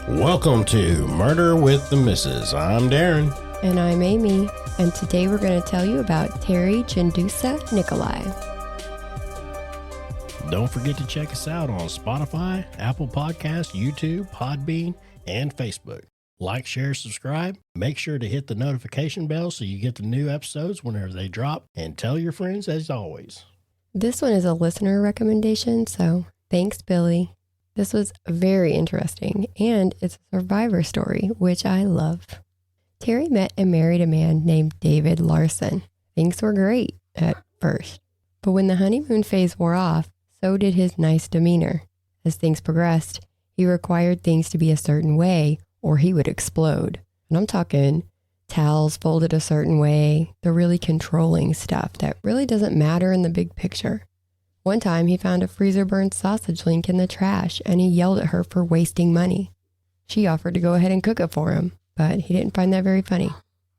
Welcome to Murder with the Missus. I'm Darren. And I'm Amy, and today we're going to tell you about Teri Jendusa Nicholai. Don't forget to check us out on Spotify, Apple Podcasts, YouTube, Podbean, and Facebook. Like, share, subscribe. Make sure to hit the notification bell so you get the new episodes whenever they drop, and tell your friends as always. This one is a listener recommendation, so thanks, Billy. This was very interesting, and it's a survivor story, which I love. Teri met and married a man named David Larson. Things were great at first, but when the honeymoon phase wore off, so did his nice demeanor. As things progressed, he required things to be a certain way or he would explode. And I'm talking towels folded a certain way, the really controlling stuff that really doesn't matter in the big picture. One time he found a freezer-burned sausage link in the trash and he yelled at her for wasting money. She offered to go ahead and cook it for him, but he didn't find that very funny.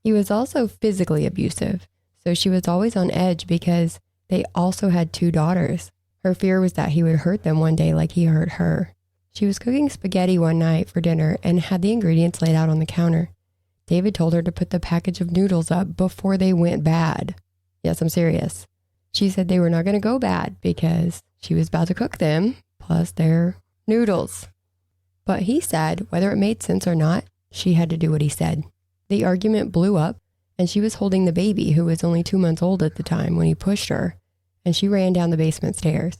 He was also physically abusive, so she was always on edge because they also had 2 daughters. Her fear was that he would hurt them one day like he hurt her. She was cooking spaghetti one night for dinner and had the ingredients laid out on the counter. David told her to put the package of noodles up before they went bad. Yes, I'm serious. She said they were not going to go bad because she was about to cook them, plus their noodles. But he said, whether it made sense or not, she had to do what he said. The argument blew up, and she was holding the baby, who was only 2 months old at the time, when he pushed her, and she ran down the basement stairs.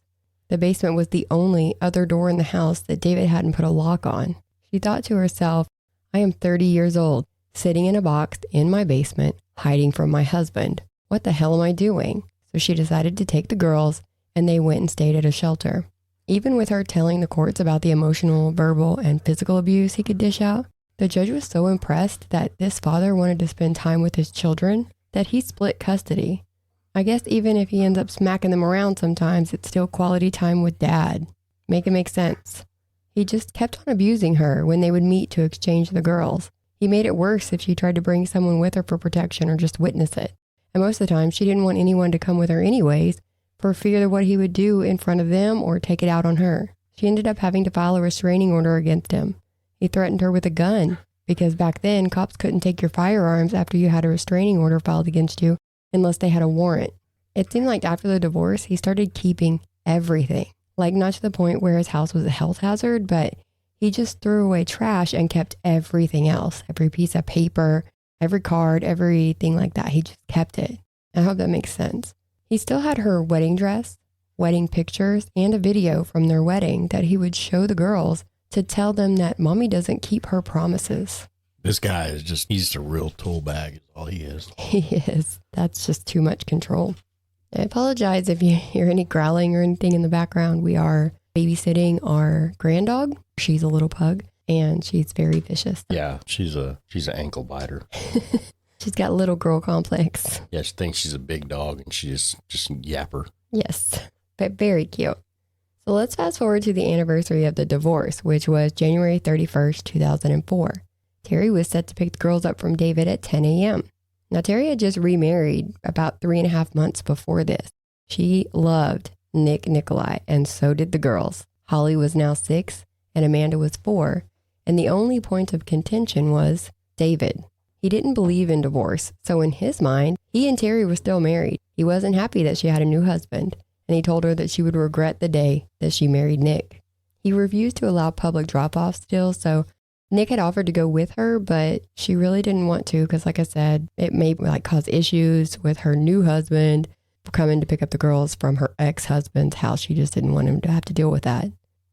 The basement was the only other door in the house that David hadn't put a lock on. She thought to herself, I am 30 years old, sitting in a box in my basement, hiding from my husband. What the hell am I doing? So she decided to take the girls, and they went and stayed at a shelter. Even with her telling the courts about the emotional, verbal, and physical abuse he could dish out, the judge was so impressed that this father wanted to spend time with his children that he split custody. I guess even if he ends up smacking them around sometimes, it's still quality time with dad. Make it make sense. He just kept on abusing her when they would meet to exchange the girls. He made it worse if she tried to bring someone with her for protection or just witness it. And most of the time, she didn't want anyone to come with her anyways for fear of what he would do in front of them or take it out on her. She ended up having to file a restraining order against him. He threatened her with a gun because back then, cops couldn't take your firearms after you had a restraining order filed against you unless they had a warrant. It seemed like after the divorce, he started keeping everything. Like not to the point where his house was a health hazard, but he just threw away trash and kept everything else. Every piece of paper, every card, everything like that. He just kept it. I hope that makes sense. He still had her wedding dress, wedding pictures, and a video from their wedding that he would show the girls to tell them that mommy doesn't keep her promises. This guy is he's a real tool bag is all he is. He is. That's just too much control. I apologize if you hear any growling or anything in the background. We are babysitting our grand dog. She's a little pug, and she's very vicious. Yeah, she's an ankle biter. She's got little girl complex. Yeah, she thinks she's a big dog, and she just yapper. Yes, but very cute. So let's fast forward to the anniversary of the divorce, which was January 31st, 2004. Teri was set to pick the girls up from David at 10 a.m. Now, Teri had just remarried about 3.5 months before this. She loved Nick Nicholai, and so did the girls. Holly was now 6, and Amanda was 4, and the only point of contention was David. He didn't believe in divorce, so in his mind, he and Teri were still married. He wasn't happy that she had a new husband, and he told her that she would regret the day that she married Nick. He refused to allow public drop-offs still, so Nick had offered to go with her, but she really didn't want to because, like I said, it may cause issues with her new husband coming to pick up the girls from her ex-husband's house. She just didn't want him to have to deal with that.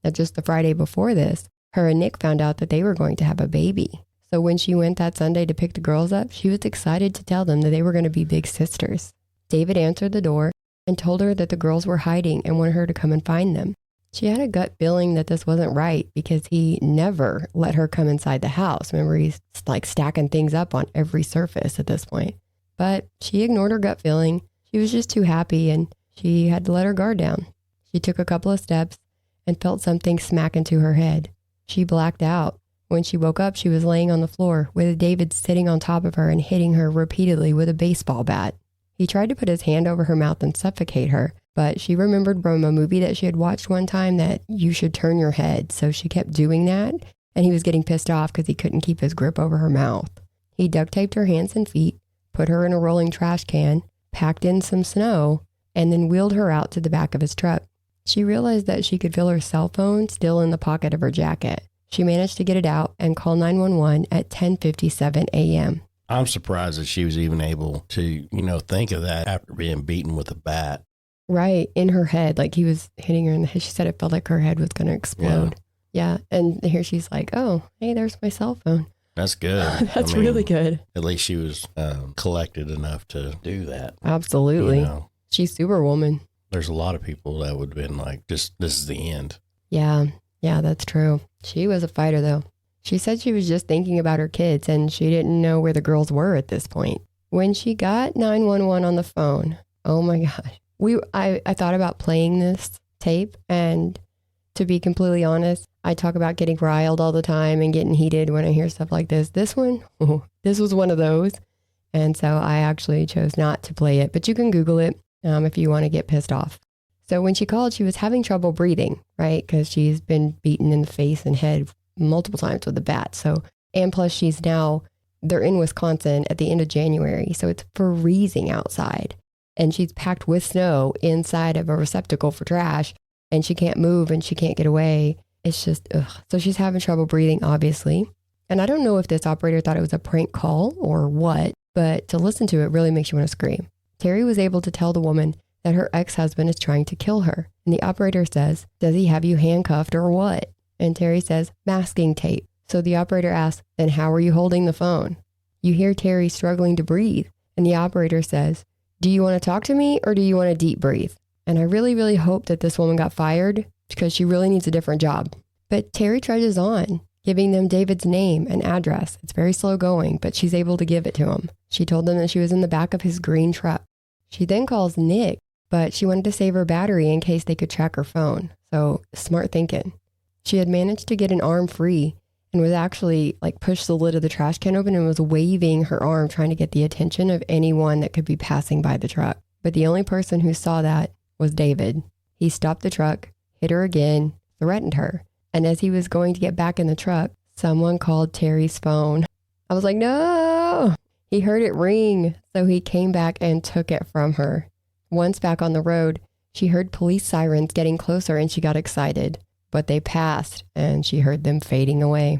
Now, just the Friday before this, her and Nick found out that they were going to have a baby. So when she went that Sunday to pick the girls up, she was excited to tell them that they were going to be big sisters. David answered the door and told her that the girls were hiding and wanted her to come and find them. She had a gut feeling that this wasn't right because he never let her come inside the house. Remember, he's stacking things up on every surface at this point. But she ignored her gut feeling. She was just too happy and she had to let her guard down. She took a couple of steps and felt something smack into her head. She blacked out. When she woke up, she was laying on the floor with David sitting on top of her and hitting her repeatedly with a baseball bat. He tried to put his hand over her mouth and suffocate her, but she remembered from a movie that she had watched one time that you should turn your head. So she kept doing that, and he was getting pissed off because he couldn't keep his grip over her mouth. He duct taped her hands and feet, put her in a rolling trash can, packed in some snow, and then wheeled her out to the back of his truck. She realized that she could feel her cell phone still in the pocket of her jacket. She managed to get it out and call 911 at 10:57 a.m. I'm surprised that she was even able to, think of that after being beaten with a bat. Right, in her head, like he was hitting her in the head. She said it felt like her head was going to explode. Yeah, and here she's like, oh, hey, there's my cell phone. That's good. That's really good. At least she was collected enough to do that. Absolutely. She's Superwoman. There's a lot of people that would have been like, this is the end. Yeah, that's true. She was a fighter, though. She said she was just thinking about her kids and she didn't know where the girls were at this point. When she got 911 on the phone, oh my gosh. I thought about playing this tape, and to be completely honest, I talk about getting riled all the time and getting heated when I hear stuff like this. This was one of those. And so I actually chose not to play it, but you can Google it if you want to get pissed off. So when she called, she was having trouble breathing, right? Because she's been beaten in the face and head multiple times with a bat. So, and plus they're in Wisconsin at the end of January. So it's freezing outside. And she's packed with snow inside of a receptacle for trash, and she can't move and she can't get away. It's just, ugh. So she's having trouble breathing, obviously. And I don't know if this operator thought it was a prank call or what, but to listen to it really makes you want to scream. Teri was able to tell the woman that her ex-husband is trying to kill her. And the operator says, does he have you handcuffed or what? And Teri says, masking tape. So the operator asks, then how are you holding the phone? You hear Teri struggling to breathe. And the operator says, do you want to talk to me or do you want to deep breathe? And I really, really hope that this woman got fired because she really needs a different job. But Teri trudges on, giving them David's name and address. It's very slow going, but she's able to give it to him. She told them that she was in the back of his green truck. She then calls Nick, but she wanted to save her battery in case they could track her phone. So smart thinking. She had managed to get an arm free and was actually pushed the lid of the trash can open and was waving her arm trying to get the attention of anyone that could be passing by the truck. But the only person who saw that was David. He stopped the truck, hit her again, threatened her. And as he was going to get back in the truck, someone called Teri's phone. I was like, no! He heard it ring, so he came back and took it from her. Once back on the road, she heard police sirens getting closer and she got excited. But they passed and she heard them fading away.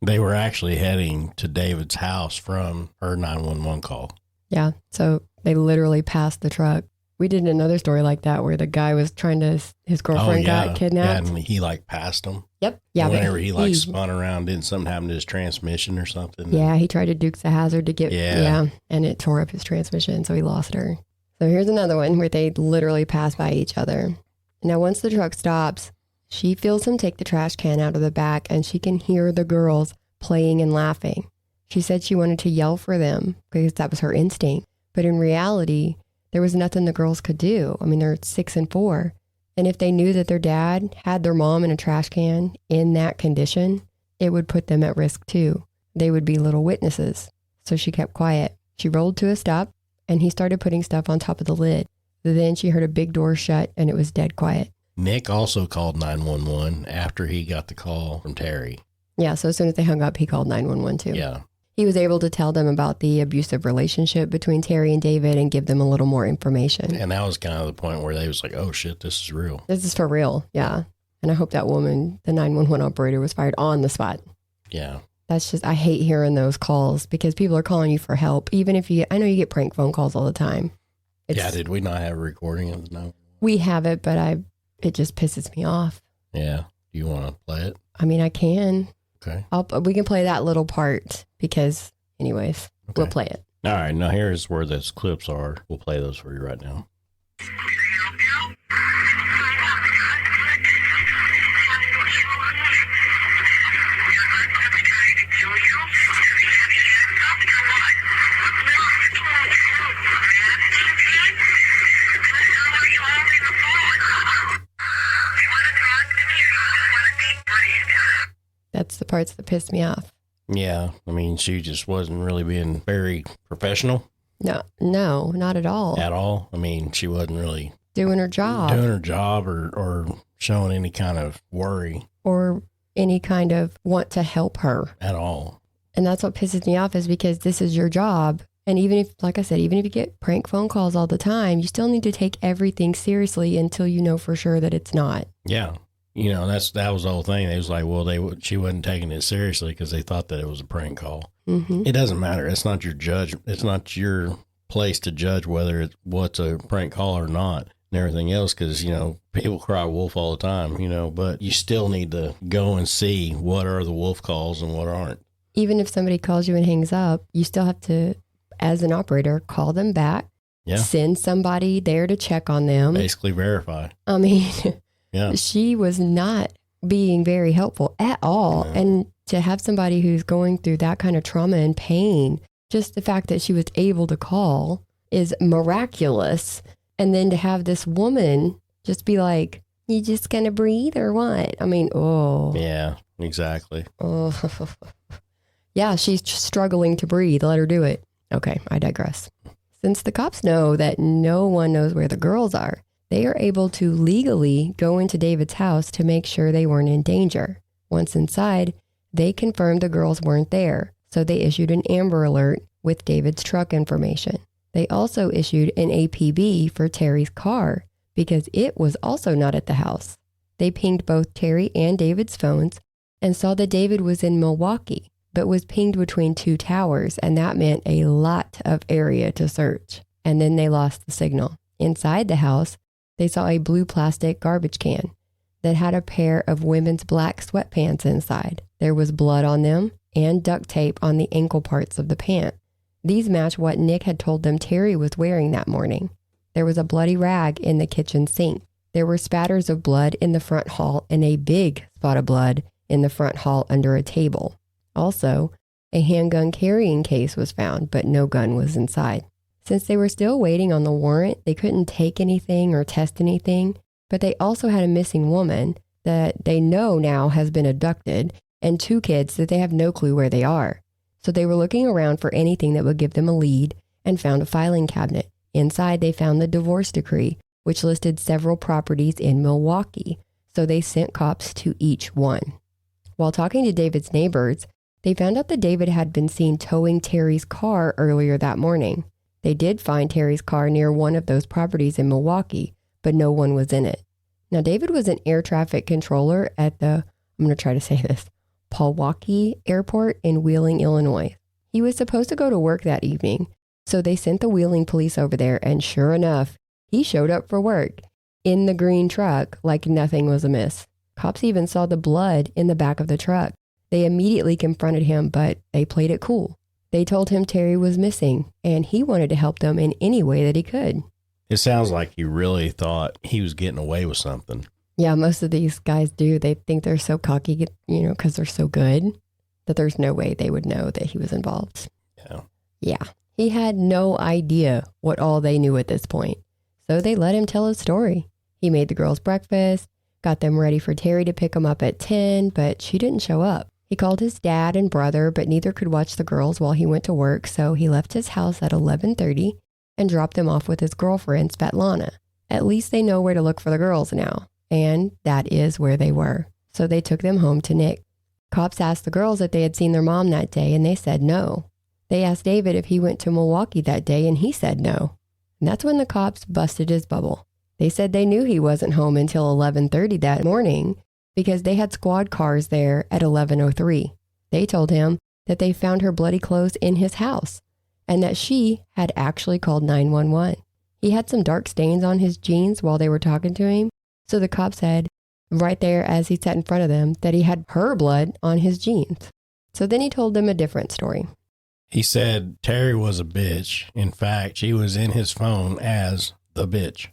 They were actually heading to David's house from her 911 call. Yeah, so they literally passed the truck. We did another story like that where the guy was his girlfriend got kidnapped. Yeah, and he passed him. Yep. Yeah. Whenever he spun around, didn't something happen to his transmission or something? Yeah, he tried to Dukes the Hazzard to get, and it tore up his transmission, so he lost her. So here's another one where they literally pass by each other. Now, once the truck stops, she feels him take the trash can out of the back and she can hear the girls playing and laughing. She said she wanted to yell for them because that was her instinct. But in reality, there was nothing the girls could do. I mean, they're 6 and 4. And if they knew that their dad had their mom in a trash can in that condition, it would put them at risk too. They would be little witnesses. So she kept quiet. She rolled to a stop and he started putting stuff on top of the lid. Then she heard a big door shut and it was dead quiet. Nick also called 911 after he got the call from Teri. Yeah, so as soon as they hung up, he called 911 too. Yeah. He was able to tell them about the abusive relationship between Teri and David and give them a little more information. And that was kind of the point where they was like, oh shit, this is real. This is for real, yeah. And I hope that woman, the 911 operator, was fired on the spot. Yeah. That's just, I hate hearing those calls because people are calling you for help. Even if I know you get prank phone calls all the time. Did we not have a recording of the 911? We have it, but it just pisses me off. Yeah. Do you want to play it? I mean, I can. Okay. We can play that little part because, anyways, We'll play it. All right. Now here's where those clips are. We'll play those for you right now. That's the parts that piss me off. Yeah. I mean, she just wasn't really being very professional. No, not at all. At all. I mean, she wasn't really doing her job or showing any kind of worry. Or any kind of want to help her at all. And that's what pisses me off, is because this is your job. And even if, like I said, even if you get prank phone calls all the time, you still need to take everything seriously until you know for sure that it's not. Yeah. You know, that was the whole thing. They was like, well, she wasn't taking it seriously because they thought that it was a prank call. Mm-hmm. It doesn't matter. It's not your judge. It's not your place to judge whether it's what's a prank call or not and everything else. Because, you know, people cry wolf all the time, you know, but you still need to go and see what are the wolf calls and what aren't. Even if somebody calls you and hangs up, you still have to, as an operator, call them back. Yeah. Send somebody there to check on them. Basically verify. I mean, yeah. She was not being very helpful at all. Yeah. And to have somebody who's going through that kind of trauma and pain, just the fact that she was able to call is miraculous. And then to have this woman just be like, you just gonna breathe or what? I mean, oh. Yeah, exactly. Oh. Yeah, she's struggling to breathe. Let her do it. Okay, I digress. Since the cops know that no one knows where the girls are, they are able to legally go into David's house to make sure they weren't in danger. Once inside, they confirmed the girls weren't there, so they issued an Amber Alert with David's truck information. They also issued an APB for Teri's car because it was also not at the house. They pinged both Teri and David's phones and saw that David was in Milwaukee, but was pinged between two towers, and that meant a lot of area to search. And then they lost the signal. Inside the house, they saw a blue plastic garbage can that had a pair of women's black sweatpants inside. There was blood on them and duct tape on the ankle parts of the pant. These match what Nick had told them Teri was wearing that morning. There was a bloody rag in the kitchen sink. There were spatters of blood in the front hall and a big spot of blood in the front hall under a table. Also, a handgun carrying case was found, but no gun was inside. Since they were still waiting on the warrant, they couldn't take anything or test anything, but they also had a missing woman that they know now has been abducted and two kids that they have no clue where they are. So they were looking around for anything that would give them a lead and found a filing cabinet. Inside, they found the divorce decree, which listed several properties in Milwaukee, so they sent cops to each one. While talking to David's neighbors, they found out that David had been seen towing Teri's car earlier that morning. They did find Teri's car near one of those properties in Milwaukee, but no one was in it. Now, David was an air traffic controller at the, I'm going to try to say this, Milwaukee Airport in Wheeling, Illinois. He was supposed to go to work that evening, so they sent the Wheeling police over there, and sure enough, he showed up for work in the green truck like nothing was amiss. Cops even saw the blood in the back of the truck. They immediately confronted him, but they played it cool. They told him Teri was missing, and he wanted to help them in any way that he could. It sounds like he really thought he was getting away with something. Yeah, most of these guys do. They think they're so cocky, you know, because they're so good, that there's no way they would know that he was involved. Yeah. Yeah. He had no idea what all they knew at this point. So they let him tell his story. He made the girls breakfast, got them ready for Teri to pick them up at 10, but she didn't show up. He called his dad and brother, but neither could watch the girls while he went to work, so he left his house at 11:30 and dropped them off with his girlfriend, Svetlana. At least they know where to look for the girls now, and that is where they were. So they took them home to Nick. Cops asked the girls if they had seen their mom that day, and they said no. They asked David if he went to Milwaukee that day, and he said no. And that's when the cops busted his bubble. They said they knew he wasn't home until 11:30 that morning because they had squad cars there at 11:03. They told him that they found her bloody clothes in his house and that she had actually called 911. He had some dark stains on his jeans while they were talking to him, so the cop said right there as he sat in front of them that he had her blood on his jeans. So then he told them a different story. He said Teri was a bitch. In fact, she was in his phone as the bitch.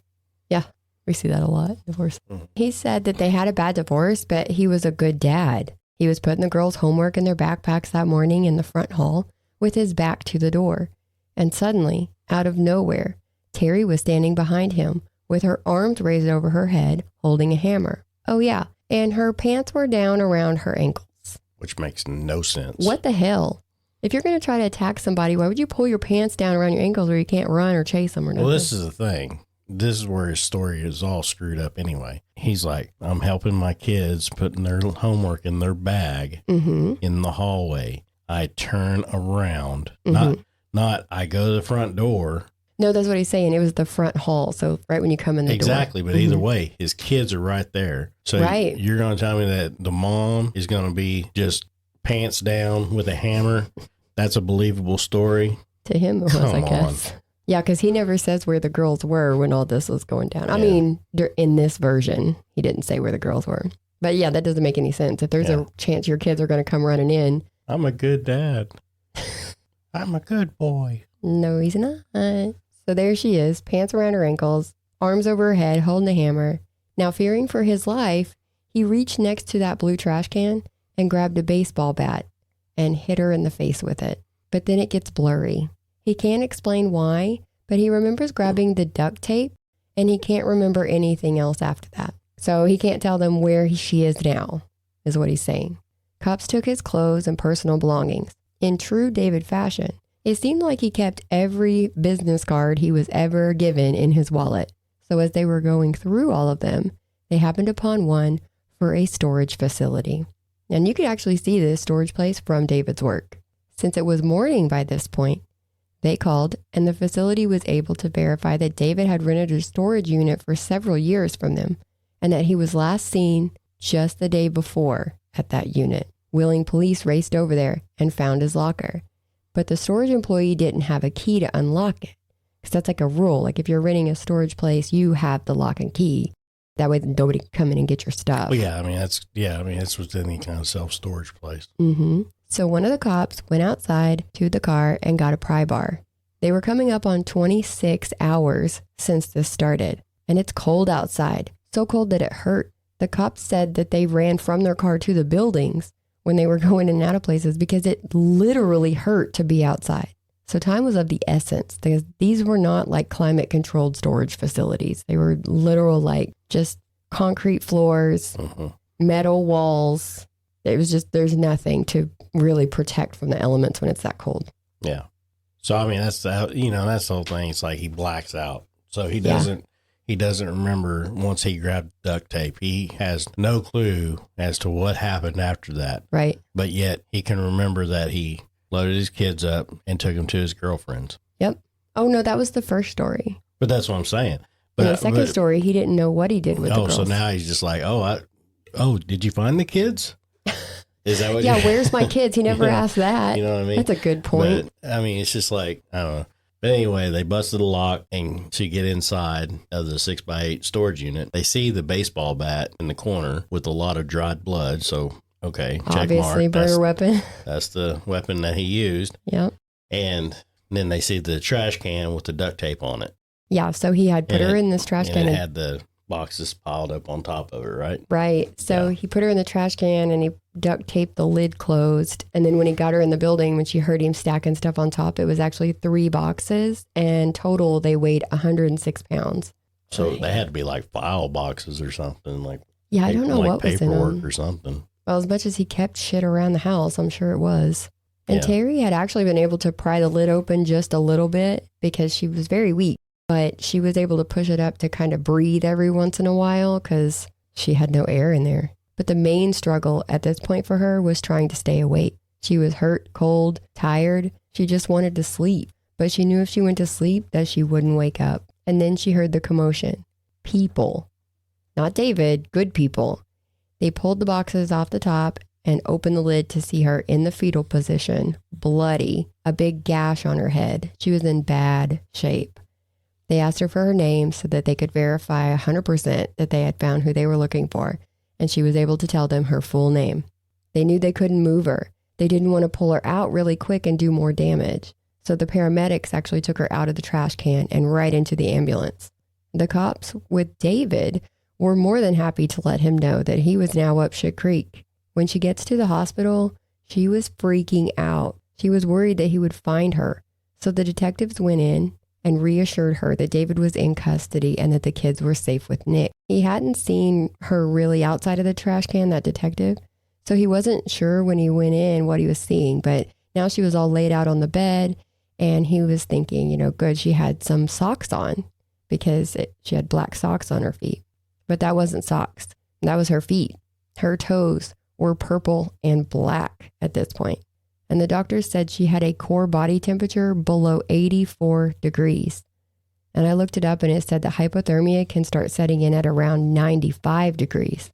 Yeah, we see that a lot, divorce. He said that they had a bad divorce, but he was a good dad. He was putting the girls' homework in their backpacks that morning in the front hall with his back to the door. And suddenly, out of nowhere, Teri was standing behind him with her arms raised over her head, holding a hammer. Oh yeah, and her pants were down around her ankles. Which makes no sense. What the hell? If you're going to try to attack somebody, why would you pull your pants down around your ankles where you can't run or chase them or nothing? Well, this is the thing. this is where his story is all screwed up anyway. He's like, I'm helping my kids putting their homework in their bag in the hallway. I turn around, not I go to the front door. No, that's what he's saying. It was the front hall. So right when you come in the door. Exactly. But either way, his kids are right there. So you're going to tell me that the mom is going to be just pants down with a hammer? That's a believable story. To him, it was, I guess. Yeah, because he never says where the girls were when all this was going down. I mean, in this version, he didn't say where the girls were. But yeah, that doesn't make any sense. If there's a chance your kids are going to come running in. I'm a good dad. I'm a good boy. No, he's not. So there she is, pants around her ankles, arms over her head, holding a hammer. Now, fearing for his life, he reached next to that blue trash can and grabbed a baseball bat and hit her in the face with it. But then it gets blurry. He can't explain why, but he remembers grabbing the duct tape, and he can't remember anything else after that. So he can't tell them where she is now, is what he's saying. Cops took his clothes and personal belongings. In true David fashion, it seemed like he kept every business card he was ever given in his wallet. So as they were going through all of them, they happened upon one for a storage facility. And you could actually see this storage place from David's work. Since it was morning by this point, they called, and the facility was able to verify that David had rented a storage unit for several years from them, and that he was last seen just the day before at that unit. Willing police raced over there and found his locker. But the storage employee didn't have a key to unlock it. Because that's like a rule. Like if you're renting a storage place, you have the lock and key. That way nobody can come in and get your stuff. Well, that's with any kind of self-storage place. So one of the cops went outside to the car and got a pry bar. They were coming up on 26 hours since this started. And it's cold outside. So cold that it hurt. The cops said that they ran from their car to the buildings when they were going in and out of places because it literally hurt to be outside. So time was of the essence because these were not like climate controlled storage facilities. They were literal like just concrete floors, metal walls. It was just, there's nothing to really protect from the elements when it's that cold. Yeah. So, I mean, that's the whole thing. It's like he blacks out. So he doesn't remember once he grabbed duct tape. He has no clue as to what happened after that. Right. But yet he can remember that he loaded his kids up and took them to his girlfriend's. Yep. Oh, no, that was the first story. But that's what I'm saying. But in the second story, he didn't know what he did with the girls. So now he's just like, did you find the kids? Is that what? Yeah, where's my kids? He never asked that. You know what I mean? That's a good point. But, I mean, it's just like, I don't know. But anyway, they busted the lock, and to get inside of the 6x8 storage unit, they see the baseball bat in the corner with a lot of dried blood. So, okay, check obviously, mark. burner weapon. That's the weapon that he used. Yep. And then they see the trash can with the duct tape on it. Yeah, so he had put her in this trash can. And it had the boxes piled up on top of it, right? Right. So he put her in the trash can and he duct taped the lid closed. And then when he got her in the building, when she heard him stacking stuff on top, it was actually 3 boxes. And total, they weighed 106 pounds. So they had to be like file boxes or something. Like yeah, I don't know what was in them. Paperwork or something. Well, as much as he kept shit around the house, I'm sure it was. And Teri had actually been able to pry the lid open just a little bit because she was very weak. But she was able to push it up to kind of breathe every once in a while because she had no air in there. But the main struggle at this point for her was trying to stay awake. She was hurt, cold, tired. She just wanted to sleep. But she knew if she went to sleep that she wouldn't wake up. And then she heard the commotion. People. Not David, good people. They pulled the boxes off the top and opened the lid to see her in the fetal position, bloody, a big gash on her head. She was in bad shape. They asked her for her name so that they could verify 100% that they had found who they were looking for, and she was able to tell them her full name. They knew they couldn't move her. They didn't want to pull her out really quick and do more damage, so the paramedics actually took her out of the trash can and right into the ambulance. The cops, with David, were more than happy to let him know that he was now up shit creek. When she gets to the hospital, she was freaking out. She was worried that he would find her, so the detectives went in and reassured her that David was in custody and that the kids were safe with Nick. He hadn't seen her really outside of the trash can, that detective, so he wasn't sure when he went in what he was seeing, but now she was all laid out on the bed, and he was thinking, good, she had some socks on, because she had black socks on her feet. But that wasn't socks. That was her feet. Her toes were purple and black at this point. And the doctors said she had a core body temperature below 84 degrees. And I looked it up and it said that hypothermia can start setting in at around 95 degrees.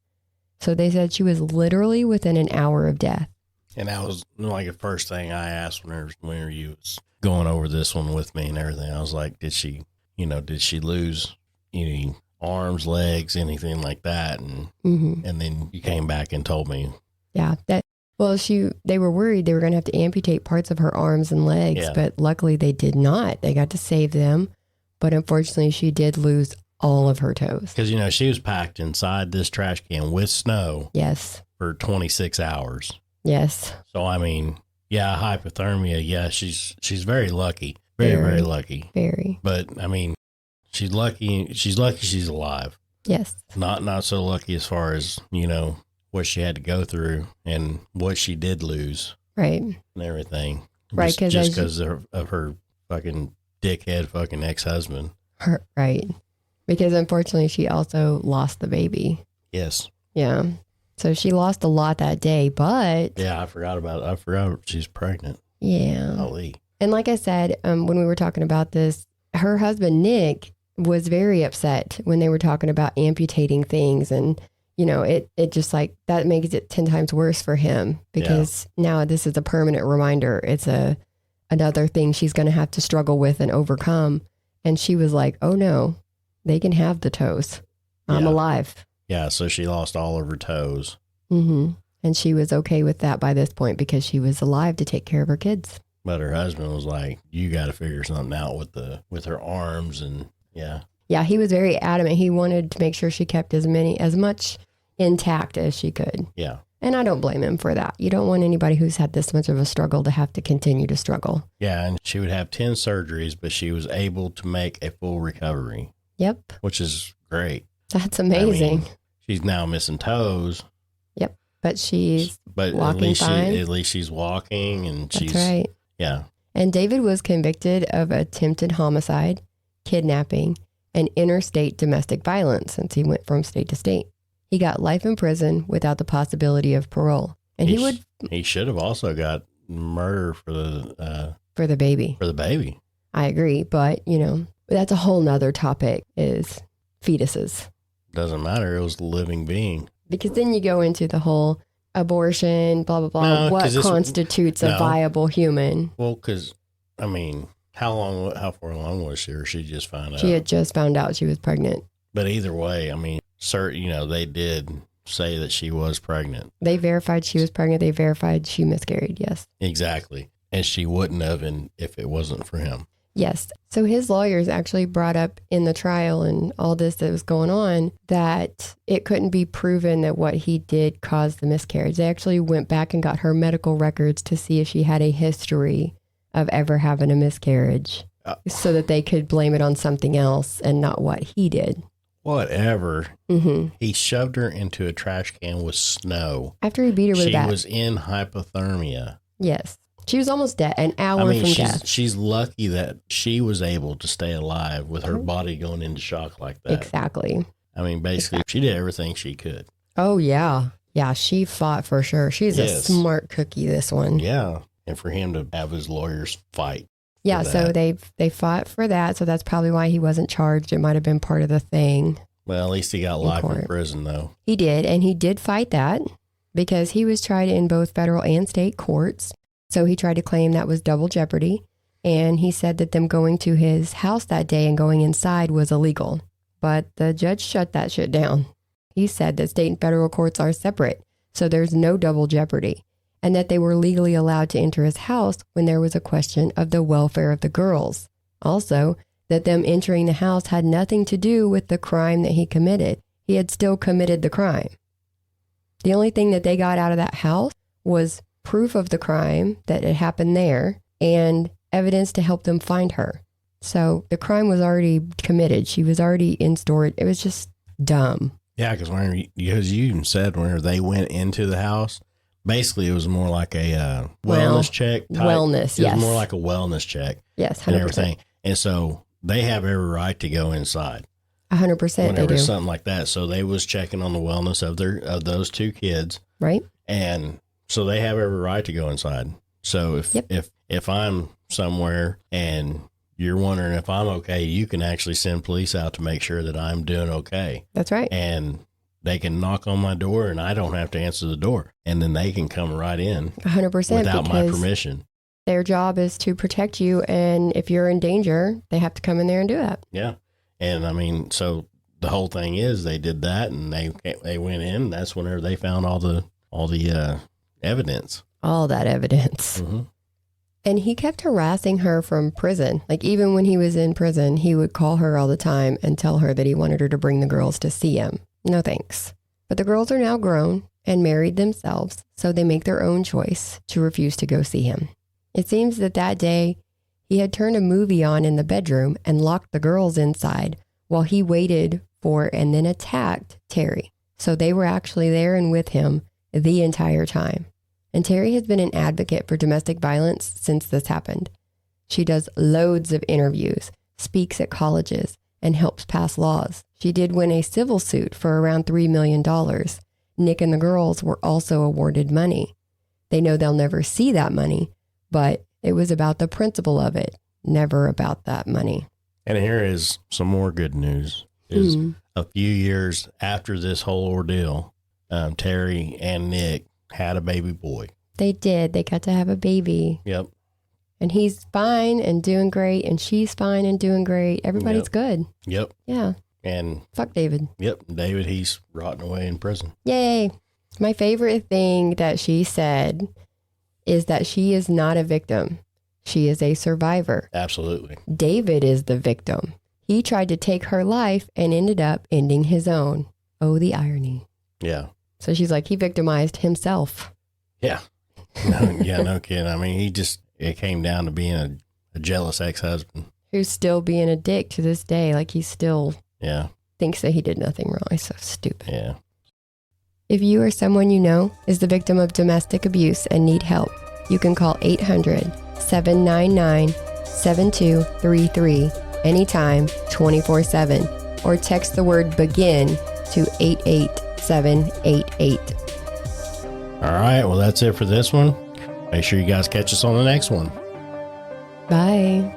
So they said she was literally within an hour of death. And that was like the first thing I asked whenever you was going over this one with me and everything. I was like, did she lose any arms, legs, anything like that? And and then you came back and told me. Yeah. They were worried they were going to have to amputate parts of her arms and legs, but luckily they did not. They got to save them. But unfortunately, she did lose all of her toes. Because, she was packed inside this trash can with snow. Yes. For 26 hours. Yes. So, hypothermia. Yeah, she's very lucky. Very, very lucky. Very. But, she's lucky. She's lucky she's alive. Yes. Not so lucky as far as, what she had to go through and what she did lose. Right. And everything. Right. Just because of her fucking dickhead fucking ex-husband. Right. Because unfortunately she also lost the baby. Yes. Yeah. So she lost a lot that day, but... Yeah, I forgot she's pregnant. Yeah. Holy. And like I said, when we were talking about this, her husband, Nick, was very upset when they were talking about amputating things. And, it just like, that makes it 10 times worse for him because now this is a permanent reminder. It's another thing she's going to have to struggle with and overcome. And she was like, oh no, they can have the toes. I'm alive. Yeah. So she lost all of her toes. Mm-hmm. And she was okay with that by this point because she was alive to take care of her kids. But her husband was like, you got to figure something out with her arms. And yeah, he was very adamant. He wanted to make sure she kept as much intact as she could. Yeah. And I don't blame him for that. You don't want anybody who's had this much of a struggle to have to continue to struggle. Yeah, and she would have 10 surgeries, but she was able to make a full recovery. Yep. Which is great. That's amazing. She's now missing toes. Yep. But she's walking fine. At least she's walking and she's... That's right. Yeah. And David was convicted of attempted homicide, kidnapping, and interstate domestic violence since he went from state to state. He got life in prison without the possibility of parole. And he should have also got murder for the baby. For the baby. I agree. But, that's a whole nother topic is fetuses. Doesn't matter. It was a living being. Because then you go into the whole abortion, blah, blah, blah. No, what constitutes a viable human? Well, because, how far along was she, or she just found out? She had just found out she was pregnant. But either way, they did say that she was pregnant. They verified she was pregnant. They verified she miscarried, yes. Exactly. And she wouldn't have if it wasn't for him. Yes. So his lawyers actually brought up in the trial and all this that was going on that it couldn't be proven that what he did caused the miscarriage. They actually went back and got her medical records to see if she had a history of ever having a miscarriage so that they could blame it on something else and not what he did. Whatever. Mm-hmm. He shoved her into a trash can with snow. After he beat her with a bat. She was in hypothermia. Yes. She was almost dead, an hour from death. She's lucky that she was able to stay alive with her body going into shock like that. Exactly. Basically, she did everything she could. Oh, yeah. Yeah, she fought for sure. She's a smart cookie, this one. Yeah. And for him to have his lawyers fight. Yeah, so they fought for that. So that's probably why he wasn't charged. It might have been part of the thing. Well, at least he got life in prison, though. He did. And he did fight that because he was tried in both federal and state courts. So he tried to claim that was double jeopardy. And he said that them going to his house that day and going inside was illegal. But the judge shut that shit down. He said that state and federal courts are separate. So there's no double jeopardy. And that they were legally allowed to enter his house when there was a question of the welfare of the girls. Also, that them entering the house had nothing to do with the crime that he committed. He had still committed the crime. The only thing that they got out of that house was proof of the crime that had happened there and evidence to help them find her. So the crime was already committed. She was already in storage. It was just dumb. Yeah, because you even said whenever they went into the house, basically, it was more like a wellness check. Wellness, yes. It was more like a wellness check. Yes, 100%. And everything. And so they have every right to go inside. 100% they Whenever do. something like that. So they was checking on the wellness of those two kids. Right. And so they have every right to go inside. So if I'm somewhere and you're wondering if I'm okay, you can actually send police out to make sure that I'm doing okay. That's right. And they can knock on my door and I don't have to answer the door. And then they can come right in 100% without my permission. Their job is to protect you. And if you're in danger, they have to come in there and do that. Yeah. And I mean, so the whole thing is they did that and they went in. And that's whenever they found all the evidence. All that evidence. Mm-hmm. And he kept harassing her from prison. Like even when he was in prison, he would call her all the time and tell her that he wanted her to bring the girls to see him. No thanks. But the girls are now grown and married themselves, so they make their own choice to refuse to go see him. It seems that day he had turned a movie on in the bedroom and locked the girls inside while he waited for and then attacked Teri. So they were actually there and with him the entire time. And Teri has been an advocate for domestic violence since this happened. She does loads of interviews, speaks at colleges, and helps pass laws. She did win a civil suit for around $3 million. Nick and the girls were also awarded money. They know they'll never see that money, but it was about the principle of it, never about that money. And here is some more good news. Is a few years after this whole ordeal, Teri and Nick had a baby boy. They did. They got to have a baby. Yep. And he's fine and doing great, and she's fine and doing great. Everybody's good. Yep. Yeah. And fuck David. Yep. David, he's rotting away in prison. Yay. My favorite thing that she said is that she is not a victim. She is a survivor. Absolutely. David is the victim. He tried to take her life and ended up ending his own. Oh, the irony. Yeah. So she's like, he victimized himself. Yeah. No kidding. I mean, it came down to being a jealous ex-husband. Who's still being a dick to this day. Like he still thinks that he did nothing wrong. He's so stupid. Yeah. If you or someone you know is the victim of domestic abuse and need help, you can call 800-799-7233 anytime, 24/7, or text the word BEGIN to 88788. All right. Well, that's it for this one. Make sure you guys catch us on the next one. Bye.